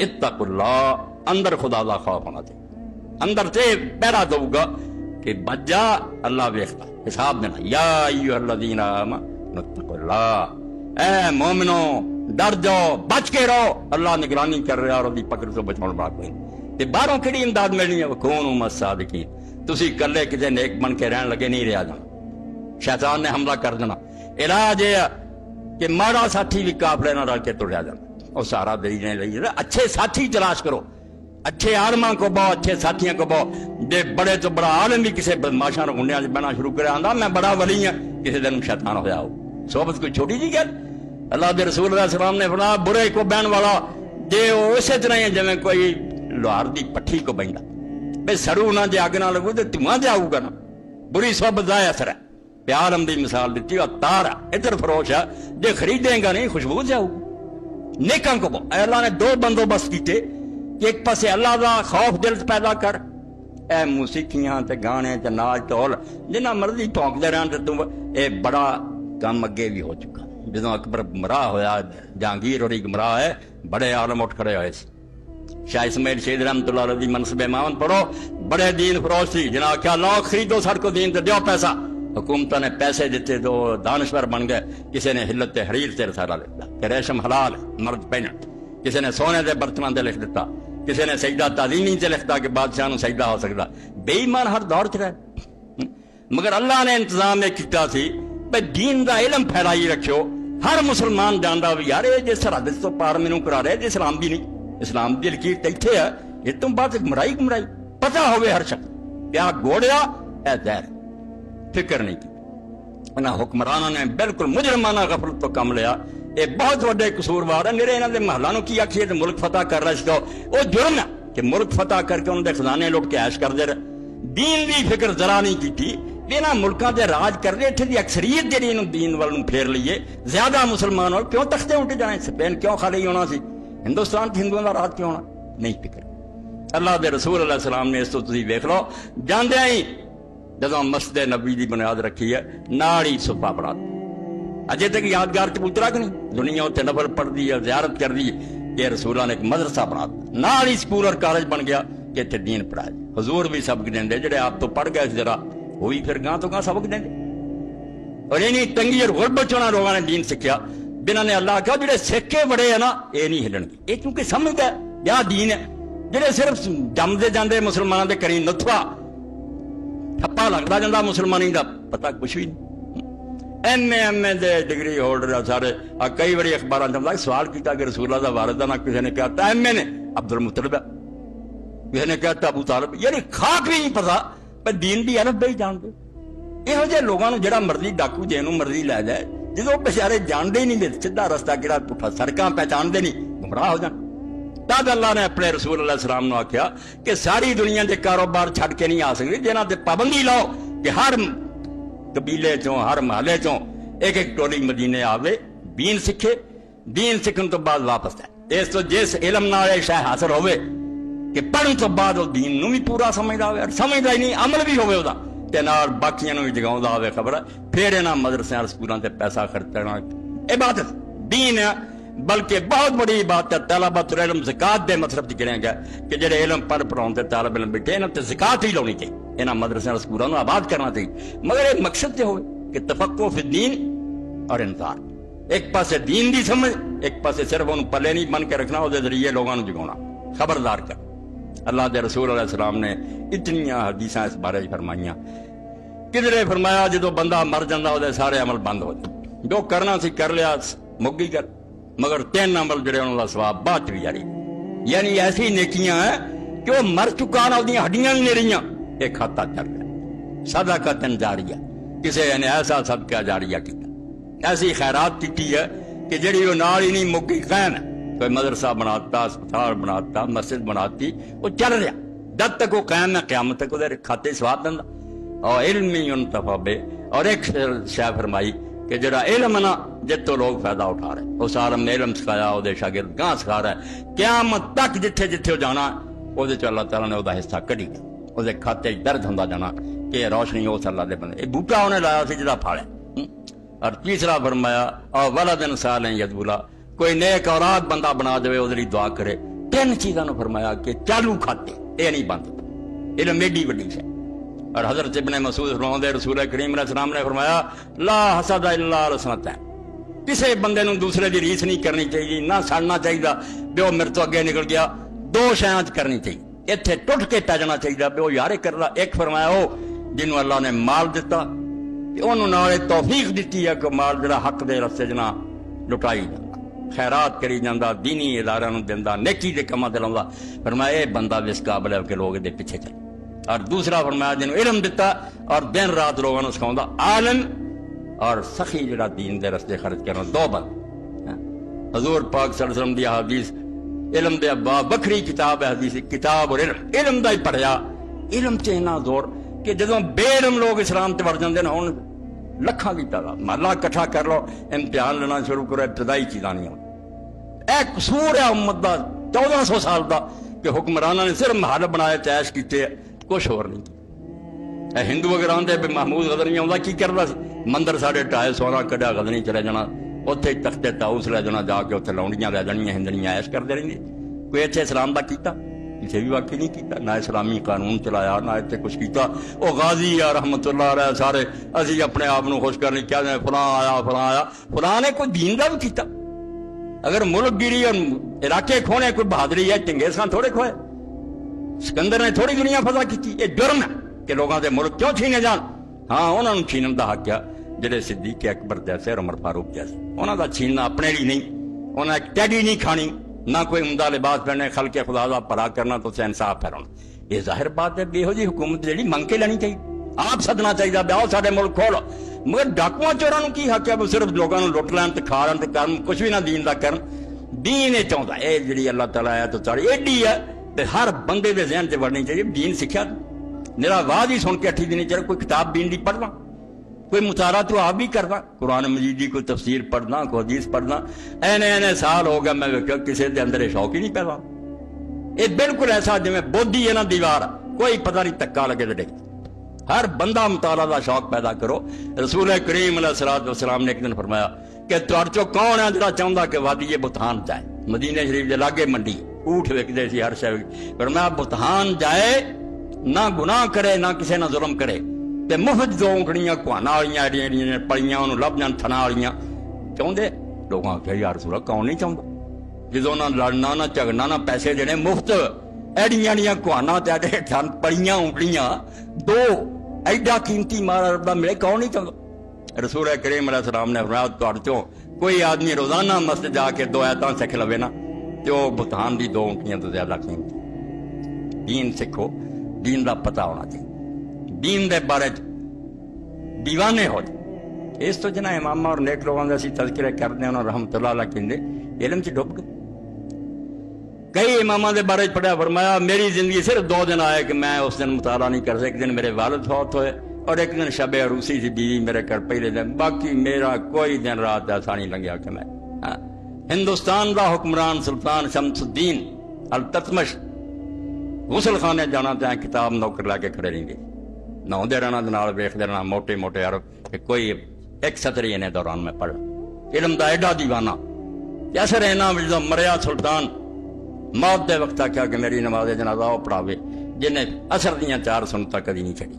اتقوا اللہ، اندر خدا دا خوف ہونا چاہیے، اندر سے پہرا دو گا کہ بچ جا، اللہ ویکھدا حساب دینا۔ یا ایھا الذین آمنوا اتقوا اللہ، اے مومنو ڈر جاؤ، بچ کے رہو، اللہ نگرانی کر رہا اور دی پکڑ تو بچاؤ بڑا کوئی نہیں۔ تے باہروں کیڑی امداد ملنی ہے؟ وکونوا مع الصادقین، تسی کلے کتے نیک بن کے رہن لگے نہیں رہا جانا، شیطان نے حملہ کر دینا۔ علاج یہ کہ ماڑا ساتھی بھی قافلے نہ رل کے تریا جانا، اور سہارا دینے لگی اچھے ساتھی تلاش کرو اچھے عالماں کو بہو اچھے ساتھیاں کو بہو جے بڑے تو بڑا عالم بھی کسی بدماشاں گنڈیاں بہنا شروع کرے آندا میں بڑا ولی ہوں کسی دن شیطان ہویا ہو صحبت کوئی چھوٹی جی گل اللہ دے رسول علیہ السلام نے فرمایا برے کو بہن والا جے وہ اسی طرح ہی جویں کوئی لوہار دی پٹھی کو بہندا بے سڑو نہ جے اگ نہ لگو تے دھواں تے آؤ گا نا بری صحبت دا اثر ہے پیار ہم دی مثال دیتی اور تار ہے ادھر فروش ہے جے خریدیں گا نہیں خوشبو سے آؤ نیکاں کو اے اللہ نے دو بندوبست کیتے کہ ایک پاسے اللہ دا خوف دل پیدا کر اے موسیقیاں تے گانے تے ناچ ٹول جنہ مرضی ٹونکدے رہن تے تم اے بڑا کام اگے بھی ہو چکا جدوں اکبر گمراہ ہویا جہانگیر اور گمراہ ہے بڑے عالم اٹھ کھڑے ہوئے شاہ اسماعیل شہید رحمت اللہ علیہ منصب امامت پڑھو بڑے دین فروش تھی جناب کیا لو خریدو سر کو دین تے دیو پیسہ حکومتوں نے پیسے دیتے تو دانشور بن گئے کسی نے حلت حریر سے رسالہ لکھتا کہ ریشم حلال ہے مرد پہنن کسی نے سونے دے برتنوں تے لکھ دیتا کسی نے سجدہ تعظیمی سے لکھتا کہ بادشاہ نو سجدہ ہو سکتا بے ایمان ہر دور چ رہے مگر اللہ نے انتظام یہ کیتا سی بھئی دین دا علم پھیلائی رکھو ہر مسلمان جاندا بھی یار یہ سرحد تو پار مینوں کرا رہے اسلام بھی نہیں اسلام دی لکیر تے ایتھے ہے یہ تم بات گمرائی پتہ ہوئے ہر شخص پیا گوڑیا اے زہر فکر نہیں کی انہاں حکمرانوں نے بالکل مجرمانہ غفلت تو کم لیا یہ بہت وڈے قصوروار ہے میرے انہاں دے محلاں نوں کی آکھیے تے ملک فتح کر رہے سی وہ جرم ہے کہ ملک فتح کر کے انہاں دے خزانے لوٹ کے عیش کردے رہے دین دی فکر ذرا نہیں کیتی انہاں ملکاں تے راج کر رہے اتھے دی اکثریت جڑی انہوں دین ول نوں پھیر لئیے زیادہ مسلمان ہو کیوں تختے اٹھ جائیں سپین کیوں خالی ہونا سی ہندوستان تے ہندوؤں دا راج کیوں ہونا نہیں فکر اللہ دے رسول علیہ السلام نے اس تو تسی ویکھ لو جاندے ہی جدوں مسجد نبی دی بنیاد رکھی ہے نال ہی صفہ بنا اجے تک یادگار چبوترا کہ نہیں دنیا اتنے نفل پڑھ دی ہے زیارت کر دی کہ رسولہ نے ایک مدرسہ بنا نال ہی سکول اور کالج بن گیا کہ اتنے دین پڑھایا حضور بھی سبق دیں دے جڑے آپ تو پڑھ گئے ذرا وہی پھر گاں تو گاں سبق دیں دے اور اینی تنگی اور غربت چونا لوگوں نے دین سکھیا بنا نے اللہ کہا جڑے سکھے بڑے ہیں نا یہ نہیں ہلن گے یہ کیونکہ سمجھتا ہے یا دین ہے جڑے صرف جمدے جاندے مسلمانوں دے کریں نتھوا ٹھپا لگتا جاتا مسلمانی دا پتہ کچھ بھی نہیں ایم اے دے ڈگری ہولڈر سارے کئی بڑی اخبار جمتا سوال کیتا کہ رسول اللہ دا والدہ نہ کسی نے کہتا ایم اے نے عبد المطلب کسی نے کہتا ابو طالب یعنی خاک بھی نہیں پتا پر دین بھی الف بے جان دے یہو جہے لوگوں جڑا مرضی ڈاکو جنوں مرضی لے جائے جدو بچارے جانتے ہی نہیں سیدھا رستہ کہڑا پٹھا سڑکاں پہچانتے نہیں گمراہ ہو جان تب اللہ نے اپنے رسول اللہ السلام نے آخیا کہ ساری دنیا کے کاروبار چھڈ کے نہیں آ سکتے جنہاں تے پابندی لاؤ کہ ہر قبیلے چوں ہر محلے چوں ایک ایک ٹولی مدینے آوے دین سکھے دین سکھن تو بعد واپس ہے اس تو جس علم نال شے حاصل ہوئے کہ پڑھن تو بعد وہ دین نو بھی پورا سمجھدا ہوئے اور سمجھدا ہی نہیں عمل بھی ہوئے دا تے نال باقیاں نو بھی جگاوندا ہوئے خبر پھر انہاں مدرسیاں سکولاں تے پیسہ خرچنا عبادت دین ہے بلکہ بہت بڑی عبادت ہے طلبۃ العلم زکات دے مطلب دی کریں گا کہ جڑے علم پڑھ پڑھاون تے طالب علم بیٹھے انہاں تے زکات ہی لونی چاہیے انہاں مدرسیاں سکولاں نو آباد کرنا چاہیے مگر ایک مقصد تے ہوئے کہ تفقہ فی الدین اور انذار ایک پاسے دین دی سمجھ ایک پاسے صرف انہوں پلے نہیں بن کے رکھنا وہ ذریعے لوگوں نے جگانا خبردار کر اللہ دے رسول علیہ السلام نے اتنی حدیثاں اس بارے فرمائیاں کدھرے فرمایا جدو بندہ مر جاندہ وہ سارے عمل بند ہو جائے جو کرنا سی کر لیا مگی کر مگر 3 عمل جڑے انہوں کا ثواب بعد بھی جاری یعنی ایسی نیکیاں ہیں کہ وہ مر چکا نہ وہ ہڈیاں بھی نہیں رہیاں ایک کھاتا چل رہا صدقۃ جاریہ کسی نے ایسا صدقہ جاریہ کیا ایسی خیرات کی ہے کہ جڑی وہ نال ہی نہیں مکی قائم ہے کوئی مدرسہ بناتا اسپتال بناتا مسجد بناتی وہ چل رہا جب تک وہ قائم ہے قیامت تک وہ کھاتے سواب دیندا اور علم ينتفع بے اور ایک شے فرمائی کہ جڑا علم نا جت تو لوگ فائدہ اٹھا رہے اس عالم نے علم سکھایا وہ شاگرد گاں سکھا رہا ہے قیامت تک جتھے جتھے جانا وہ اللہ تعالیٰ نے وہ حصہ کڈی گیا وہ کھاتے درد ہوندا جانا کہ روشنی اس اللہ دے بندے بوٹا انہیں لایا سی جدا پھاڑے اور تیسرا فرمایا اور ولد صالح یدعو له کوئی نیک اولاد بندہ بنا دے وہ دعا کرے 3 چیزاں نے فرمایا کہ چالو کھاتے یہ نہیں بند علم ایڈی وڈی ہے اور حضرت ابن مسعود فرماتے رسول کریم علیہ السلام نے فرمایا لا حسد الا الحسنۃ کسی بندے نو دوسرے دی ریس نہیں کرنی چاہیے نہ سڑنا چاہیے بھی وہ میرے تو اگے نکل گیا 2 شیاں کرنی چاہیے اتنے ٹوٹ کے پی جانا چاہیے بھی وہ یارے کر رہا ایک فرمایا وہ جنہوں اللہ نے مال دیتا انہوں نے توفیق دیتی ہے کہ مال جڑا حق دے رستے جنا لٹائی جاتا خیرات کری جاندہ دینی ادارہ نو دیندہ نیکی دے کما دلاؤں فرمایا اے بندہ اس قابل ہے کہ لوگ دے پیچھے چلے. اور دوسرا فرمایا جنہوں علم دیتا اور دن رات لوگوں نے سکھاؤں عالم اور سخی جڑا دین دے رستے خرچ کرنا دو بند. حضور پاک صلی اللہ علیہ وسلم دی حدیث علم دے ابا بکری کتاب ہے حدیث کتاب اور علم دا ہی پڑھیا. علم چہنا زور کہ جدوں بے علم لوگ اسلام تے وڑ جاندے نا ہن لکھاں دی تعداد محلہ اکٹھا کر لو امتحان لینا شروع کرو ابتدائی چیزاں نہیں ہوندی. اے قصور ہے امت دا 1400 سال دا کہ حکمرانوں نے صرف محل بنائے چیش کیتے کچھ اور نہیں. اے ہندو اگر آندے بھی محمود غزنی آندا کی کردا سی مندر ساڑھے ٹائے سونا کڈیا غزنی چلے جانا اتنے تختے تاؤس لے جانا جا کے اتنے لاؤنڈیاں لے جانیاں ہندنیاں ایش کرتے رہتے. کوئی اتنے اسلام دا کیتا کسی بھی واقعی نہیں کیتا نہ اسلامی قانون چلایا نہ اتنے کچھ کیتا. وہ غازی یا رحمت اللہ علیہ سارے اسی اپنے آپ کو خوش کرنے کیا دیں فلاں آیا فلاں نے کوئی دین دا بھی کیتا. اگر ملک گیری اور علاقے کھونے کوئی بہادری ہے چنگیز خان تھوڑے کھوئے سکندر نے تھوڑی دنیا فضا کی. یہ جرم ہے کہ لوگوں دے ملک کیوں چھینے جان. ہاں انہوں نے چھینن دا حق کیا جڑے صدیق اکبر جیسے اور عمر فاروق جیسے انہوں دا چھیننا اپنے لیے نہیں. انہیں ایک ٹیڈی نہیں کھانی نہ کوئی عمدہ لباس پہننے خلق خدا دا پڑا کرنا تو سے انصاف پھیرانا. یہ ظاہر بات ہے بے ہو جی حکومت جڑی منگ کے لینی چاہیے آپ سدنا چاہیے بیاؤ سارے ملک کھولو. مگر ڈاکواں چوراں کی حق ہے وہ صرف لوگوں لٹ لین تے کھا لین تے کرن کچھ بھی نہ دین دا کرن. دین یہ چاہتا ہے جڑی اللہ تعالیٰ ہے تو چاڑی ایڈی ہے تے ہر بندے دے ذہن تے وڑنی چاہیے. دین سکھیا میرا آواز ہی سن کے اٹھی دینی چاہیے. کوئی کتاب دین دی پڑھنا کوئی مطالعہ تو آپ بھی کرنا قرآن مجید کی کوئی تفسیر پڑھنا کوئی حدیث پڑھنا. اینے سال ہو گیا میں کسی دے اندر شوق ہی نہیں پیدا. یہ بالکل ایسا جی میں بودھی ہے نا دیوار کوئی پتہ نہیں تکا لگے تو ڈگ. ہر بندہ مطالعہ دا شوق پیدا کرو. رسول کریم علیہ الصلوۃ والسلام نے ایک دن فرمایا کہ تہاڈے چوں کون ہے جڑا چاہندا کہ وادی بہتان جائے. مدینہ شریف دے لاگے منڈی اونٹ وکدے سی ہر شے فرمایا بہتان جائے نہ گناہ کرے نہ کسی نہ ظلم کرے تے مفت دو اونکڑیاں کوانا والیاں ایڈیاں پڑیاں انہوں لب جان تھنا والیاں چاہتے لوگوں کہ یار رسول کون نہیں چاہتا جدوں نہ لڑنا نہ جھگڑنا نہ پیسے دینے مفت ایڈیاں ایڈیاں کوانا تے ایڈے تھن پڑیاں اونکڑیاں دو ایڈا قیمتی مال رب دا ملے کون نہیں چاہتا. رسول کریم علیہ السلام نے فرمایا تہاڈے چوں کوئی آدمی روزانہ مسجد جا کے 2 آیتاں سکھ لوے نا تے او بہتان دی 2 اونکڑیاں تو زیادہ قیمتی. دین سکھو دین دا پتہ ہونا چاہیے دین دے بارے دیوانے ہو جائے. اس تو جنہ امامہ اور نیک لوگوں نے اسی تذکرے کرتے ہیں رحمت اللہ علیہ کہندے علم چ ڈب گئے. کئی امامہ دے بارے پڑھا فرمایا میری زندگی صرف 2 دن آئے کہ میں اس دن مطالعہ نہیں کر سکتا. ایک دن میرے والد فوت ہوئے اور ایک دن شب عروسی سی بیوی میرے گھر پہلے دن. باقی میرا کوئی دن رات ایسا نہیں لنگیا کہ میں ہندوستان دا حکمران سلطان شمس الدین التتمش غسل خانے جانا تے کتاب نوکر لا کے کھڑے رہیں گے نہاؤندے رہنا نال ویکھدے رہنا موٹے موٹے عرب کہ کوئی ایک سطر ہی انہیں دوران میں پڑھ. علم دا ایڈا دیوانہ کیسے رہنا جدوں مریا سلطان موت دے وقت آخیا کہ میری نماز جنازہ وہ پڑھاوے جنہیں اثر دیاں 4 سنتاں کدی نہیں چھڑی.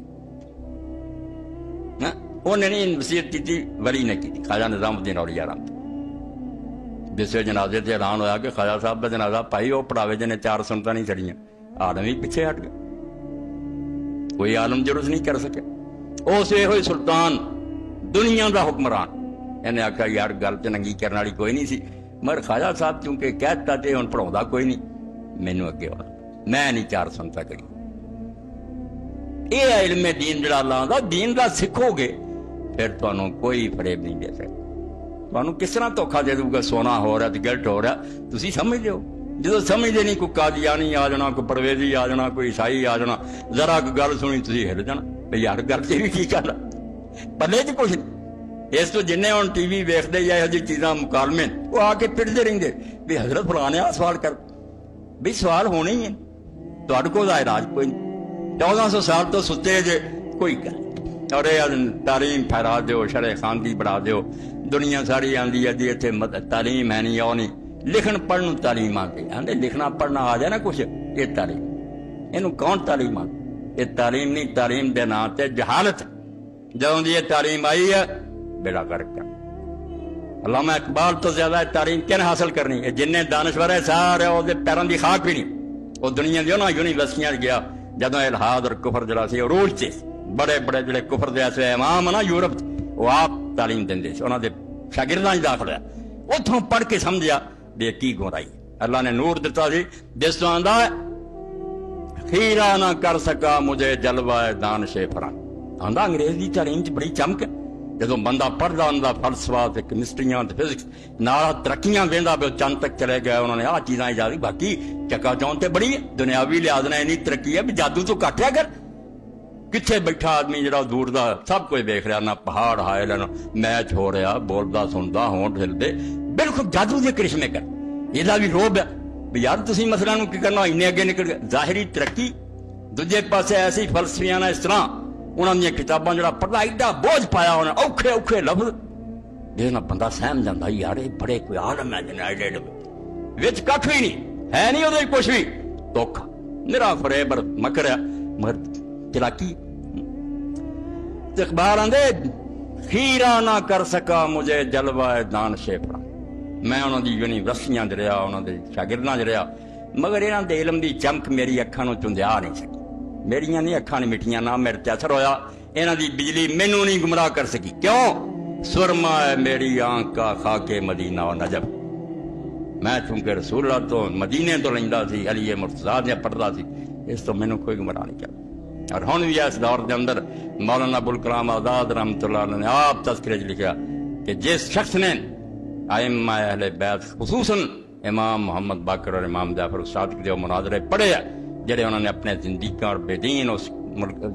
انہیں نہیں وصیت کی ولی نے کی خواجہ نظام الدین اولیاء رحمت جس جنازے سے اعلان ہوا کہ خواجہ صاحب کا جنازہ پائی وہ پڑھاوے جنہیں 4 سنتاں نہیں چھڑیاں. عالم ہی پیچھے ہٹ گئے کوئی عالم جرس نہیں کر سکے. اس یہ ہوئی سلطان دنیا دا حکمران انہیں آخیا یار گل چ ننگی کرنے والی کوئی نہیں سی مگر خواجہ صاحب چونکہ کہتا تے ہوں پڑھاؤں کوئی نہیں مینوں اگے ہونا میں نہیں 4 سنتاں کری. یہ علم دین جڑا اللہ دا دین دا سکھو گے پھر تمہیں کوئی فریب نہیں دے سکتا. تمہیں کس طرح دھوکھا دے دوں گا سونا ہو رہا گلٹ ہو رہا تسی سمجھ لو. جدو سمجھتے نہیں کوئی قادیانی آ جانا کوئی پرویزی آ جانا کوئی عیسائی آ جانا ذرا کوئی گل سنی تھی ہل جانا بھائی یار گل سے بھی کی کر پلے چ کچھ نہیں. اس تو جن ہوں ٹی وی ویکتے یا یہ چیزاں مکالمے وہ آ کے پڑھتے رہتے بھی حضرت فلانے آ سوال کر بھی سوال ہونے ہی ہیں تھوڑے کو علاج کوئی نہیں. 1400 سال تو ستے جے کوئی گل اور تعلیم پھیرا دیو شرع خاندی بڑھا دیو. دنیا ساری آتی ہے جی اتنے تعلیم ہے نہیں اور نہیں لکھن پڑھن تعلیم آتی آدھے لکھنا پڑھنا آ جائے نا کچھ یہ تعلیم یہ کون تعلیم آتی یہ تعلیم نہیں. تعلیم دے نام تے جہالت جدوں یہ تعلیم آئی ہے بیڑا کر کے علامہ اقبال تو زیادہ تعلیم کن حاصل کرنی ہے جن دانشور ہے سارے وہ پیروں کی خاک بھی نہیں. وہ دنیا دی نا یونیورسٹیاں گیا جدوں الحاد اور کفر جڑا سی عروج سے بڑے بڑے جڑے کفر دے ایسے امام نا یورپ وہ آپ تعلیم دے انہوں دے شاگرداں داخل ہے اتوں پڑھ کے سمجھا بے کی گمرائی. اللہ نے نور دیتا سی جس تو آندا ہے خیرہ نہ کر سکا مجھے جلوہ دانش فرنگ. آندا انگریزی تعلیم بڑی چمک ہے. جدو بندہ پڑھتا ہوں فلسفہ تے کیمسٹریاں تے فزکس نال ترقیاں ویندا پہ چند تک چلے گئے. انہوں نے آ چیزاں ایجاد. باقی چکا چون تے بڑی ہے دنیاوی لحاظ نے اینی ترقی ہے بھی جادو تو کٹیا کر. کتنے بیٹھا آدمی جڑا دور دا سب کچھ دیکھ رہا, نہ پہاڑ ہائے نہ میچ ہو رہا, بولدا سندا ہونٹ ہلدے, بالکل جادو دے کرشمے کر. یہ بھی روب ہے بھی یار تسی مسئلہ نو کی کرنا اینے اگے نکل گئے. ظاہری ترقی دوجے پاسے ایسی فلسفیاں اس طرح انہوں نے کتاباں جڑا پڑھا ایڈا بوجھ پایا انہیں اوکھے اوکھے لفظ جس بندہ سہم جاتا یار بڑے کوئی عالم ہے جنہیں ایڈے وچ کھ بھی نہیں ہے, نہیں وہ کچھ بھی دھوکھا نرا فریب مکر ہے مگر چلاکی. اقبال آندے خیرہ نہ کر سکا مجھے جلوہ دانش فرنگ. میں انہوں دی یونیورسٹیاں چ رہا, انہوں دے شاگرداں چ رہا, مگر انہوں دے علم دی چمک میری اکھاں نو چندیا نہیں سکی. میریاں نہیں اکھاں نہیں مٹھیاں, نہ میرے تے اثر ہویا. انہوں دی بجلی مینوں نہیں گمراہ کر سکی. کیوں؟ سرما ہے میری آنکھ کا خاک مدینہ و نجف. میں چونکہ رسول اللہ تو مدینے تو لیندا سی, علی مرتضیٰ دے پڑھدا سی, اس تو مینوں کوئی گمراہ نہیں کیا. اور ہن بھی اس دور دے اندر مولانا ابوالکلام آزاد رحمۃ اللہ علیہ نے آپ تذکرے چ لکھا کہ جس شخص نے ائمہ اہل بیت خصوصاً امام محمد باقر اور امام جعفر صادق جو مناظرے پڑھے ہیں جڑے انہوں نے اپنے زندگی اور بے دین اس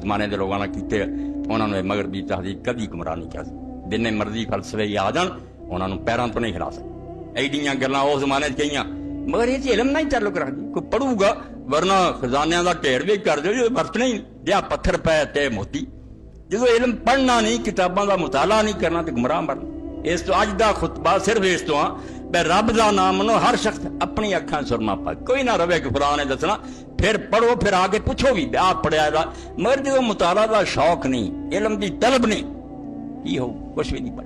زمانے کے لوگوں نے کیتے, انہوں نے مغربی تہذیب کبھی گمراہ نہیں کیا. جن مرضی فلسفے آ جان انہوں نے پیروں تو نہیں ہلا سکتے. ایڈیاں گلاں اس زمانے کہیاں, مگر یہ علم نہیں تعلق رکھتی. کوئی پڑھوں گا ورنہ خزانے کا ڈھیر بھی کر دو جو برتنے ہی جہاں پتھر پے تے موتی. جدو علم پڑھنا نہیں, کتاباں کا مطالعہ نہیں کرنا تو گمراہ مرنا. اس تو اج دا خطبہ صرف اس تو بے رب دا نام منو, ہر شخص اپنی اکھاں سرما پا, کوئی نہ رہے کہ فلاں نے دسنا, پھر پڑھو پھر آگے پوچھو بھی آپ پڑھیا دا. مگر جدو مطالعہ دا شوق نہیں, علم دی طلب نہیں, کی ہو کچھ بھی نہیں پڑھ.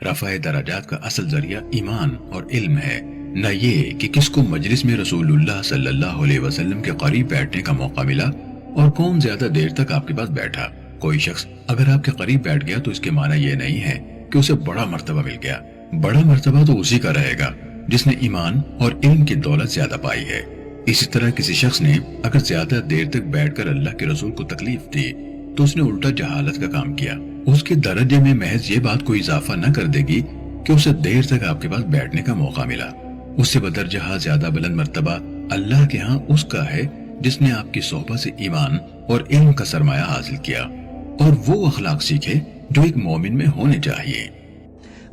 رفع درجات کا اصل ذریعہ ایمان اور علم ہے, نہ یہ کہ کس کو مجلس میں رسول اللہ صلی اللہ علیہ وسلم کے قریب بیٹھنے کا موقع ملا اور کون زیادہ دیر تک آپ کے پاس بیٹھا. کوئی شخص اگر آپ کے قریب بیٹھ گیا تو اس کے معنی یہ نہیں ہے کہ اسے بڑا مرتبہ مل گیا. بڑا مرتبہ تو اسی کا رہے گا جس نے ایمان اور علم کی دولت زیادہ پائی ہے. اسی طرح کسی شخص نے اگر زیادہ دیر تک بیٹھ کر اللہ کے رسول کو تکلیف دی تو اس نے الٹا جہالت کا کام کیا. اس کے درجے میں محض یہ بات کوئی اضافہ نہ کر دے گی کہ اسے دیر تک آپ کے پاس بیٹھنے کا موقع ملا. اس سے بدرجہ زیادہ بلند مرتبہ اللہ کے ہاں اس کا ہے جس نے آپ کی صحبت سے ایمان اور علم کا سرمایہ حاصل کیا اور وہ اخلاق سیکھے جو ایک مومن میں ہونے چاہیے.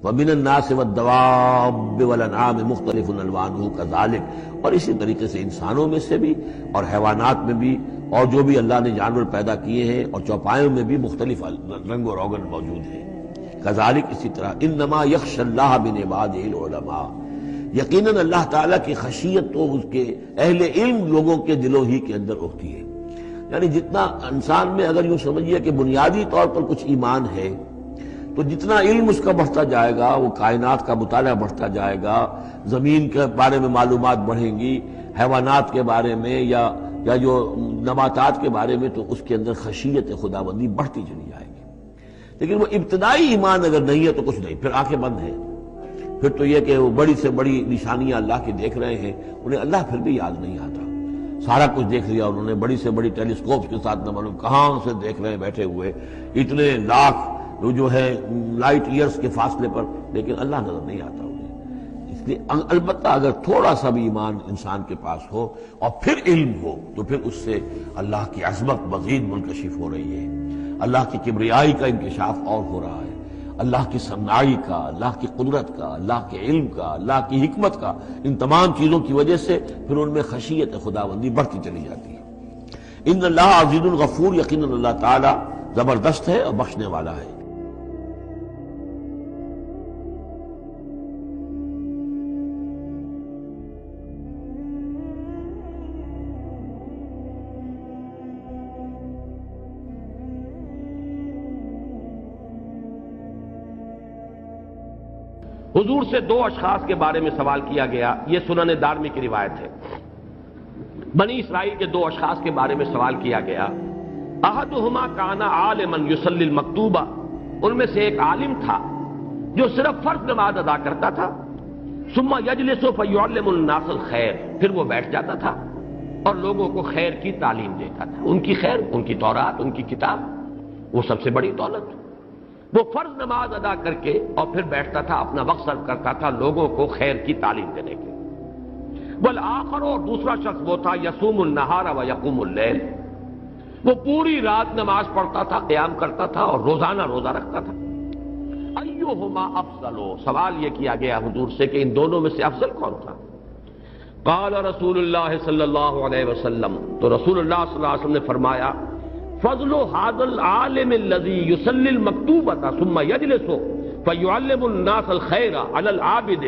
وَمِنَ النَّاسِ وَالدَّوَابِّ وَالْأَنْعَامِ مُخْتَلِفٌ أَلْوَانُهُ كَذَلِكَ. اور اسی طریقے سے انسانوں میں سے بھی اور حیوانات میں بھی اور جو بھی اللہ نے جانور پیدا کیے ہیں اور چوپایوں میں بھی مختلف رنگ و روغن موجود ہیں. كذلك اسی طرح انما يخشى الله من عباده العلماء. یقیناً اللہ تعالیٰ کی خشیت تو اس کے اہل علم لوگوں کے دلوں ہی کے اندر ہوتی ہے. یعنی جتنا انسان میں اگر یوں سمجھیے کہ بنیادی طور پر کچھ ایمان ہے تو جتنا علم اس کا بڑھتا جائے گا, وہ کائنات کا مطالعہ بڑھتا جائے گا, زمین کے بارے میں معلومات بڑھیں گی, حیوانات کے بارے میں یا جو نباتات کے بارے میں, تو اس کے اندر خشیت خداوندی بڑھتی چلی جائے گی. لیکن وہ ابتدائی ایمان اگر نہیں ہے تو کچھ نہیں, پھر آنکھیں بند ہیں. پھر تو یہ کہ وہ بڑی سے بڑی نشانیاں اللہ کی دیکھ رہے ہیں, انہیں اللہ پھر بھی یاد نہیں آتا. سارا کچھ دیکھ لیا انہوں نے, بڑی سے بڑی ٹیلیسکوپ کے ساتھ نہ معلوم کہاں سے دیکھ رہے ہیں بیٹھے ہوئے, اتنے لاکھ جو ہے لائٹ ایئرز کے فاصلے پر, لیکن اللہ نظر نہیں آتا انہیں. اس لیے البتہ اگر تھوڑا سا بھی ایمان انسان کے پاس ہو اور پھر علم ہو تو پھر اس سے اللہ کی عظمت مزید منکشف ہو رہی ہے, اللہ کی کبریائی کا انکشاف اور ہو رہا ہے, اللہ کی صنعائی کا, اللہ کی قدرت کا, اللہ کے علم کا, اللہ کی حکمت کا. ان تمام چیزوں کی وجہ سے پھر ان میں خشیت خداوندی بڑھتی چلی جاتی ہے. ان اللہ عزیز الغفور, یقیناً اللہ تعالی زبردست ہے اور بخشنے والا ہے. حضور سے دو اشخاص کے بارے میں سوال کیا گیا, یہ سنن دارمی کی روایت ہے. بنی اسرائیل کے دو اشخاص کے بارے میں سوال کیا گیا. احدہما کان عالما یصلی المکتوبہ ان میں سے ایک عالم تھا جو صرف فرض نماز ادا کرتا تھا، ثم یجلس فیعلم الناس الخیر، پھر وہ بیٹھ جاتا تھا اور لوگوں کو خیر کی تعلیم دیتا تھا۔ ان کی خیر، ان کی تورات، ان کی کتاب، وہ سب سے بڑی دولت۔ وہ فرض نماز ادا کر کے اور پھر بیٹھتا تھا، اپنا وقت صرف کرتا تھا لوگوں کو خیر کی تعلیم دینے کے۔ والآخر، اور دوسرا شخص وہ تھا یصوم النہار و یقوم اللیل، وہ پوری رات نماز پڑھتا تھا، قیام کرتا تھا اور روزانہ روزہ رکھتا تھا۔ ایہما افضل، سوال یہ کیا گیا حضور سے کہ ان دونوں میں سے افضل کون تھا؟ قال رسول اللہ صلی اللہ علیہ وسلم، تو رسول اللہ صلی اللہ علیہ وسلم نے فرمایا فضل هذا العالم الذي يصلي المكتوبة ثم يجلس فيعلم الناس الخير على العابد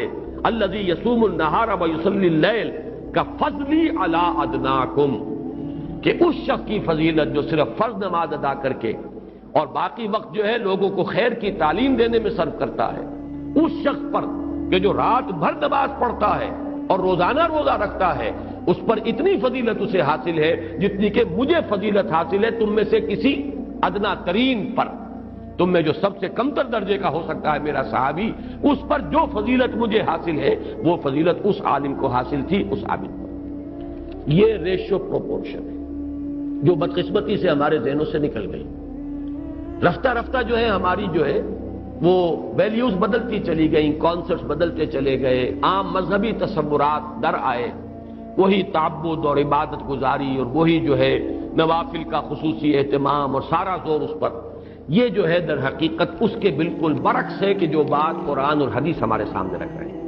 الذي يصوم النهار ويصلي الليل كفضلي على ادناكم، کہ اس شخص کی فضیلت جو صرف فرض نماز ادا کر کے اور باقی وقت جو ہے لوگوں کو خیر کی تعلیم دینے میں صرف کرتا ہے، اس شخص پر کہ جو رات بھر نماز پڑھتا ہے اور روزانہ روزہ رکھتا ہے، اس پر اتنی فضیلت اسے حاصل ہے جتنی کہ مجھے فضیلت حاصل ہے تم میں سے کسی ادنا ترین پر، تم میں جو سب سے کمتر درجے کا ہو سکتا ہے میرا صحابی، اس پر جو فضیلت مجھے حاصل ہے وہ فضیلت اس عالم کو حاصل تھی، اس عابد پر۔ یہ ریشو پروپورشن ہے جو بدقسمتی سے ہمارے ذہنوں سے نکل گئی۔ رفتہ رفتہ جو ہے ہماری جو ہے وہ ویلیوز بدلتی چلی گئیں، کانسیپٹس بدلتے چلے گئے، عام مذہبی تصورات در آئے، وہی تعبد اور عبادت گزاری اور وہی جو ہے نوافل کا خصوصی اہتمام اور سارا زور اس پر۔ یہ جو ہے در حقیقت اس کے بالکل برعکس ہے کہ جو بات قرآن اور حدیث ہمارے سامنے رکھ رہے ہیں۔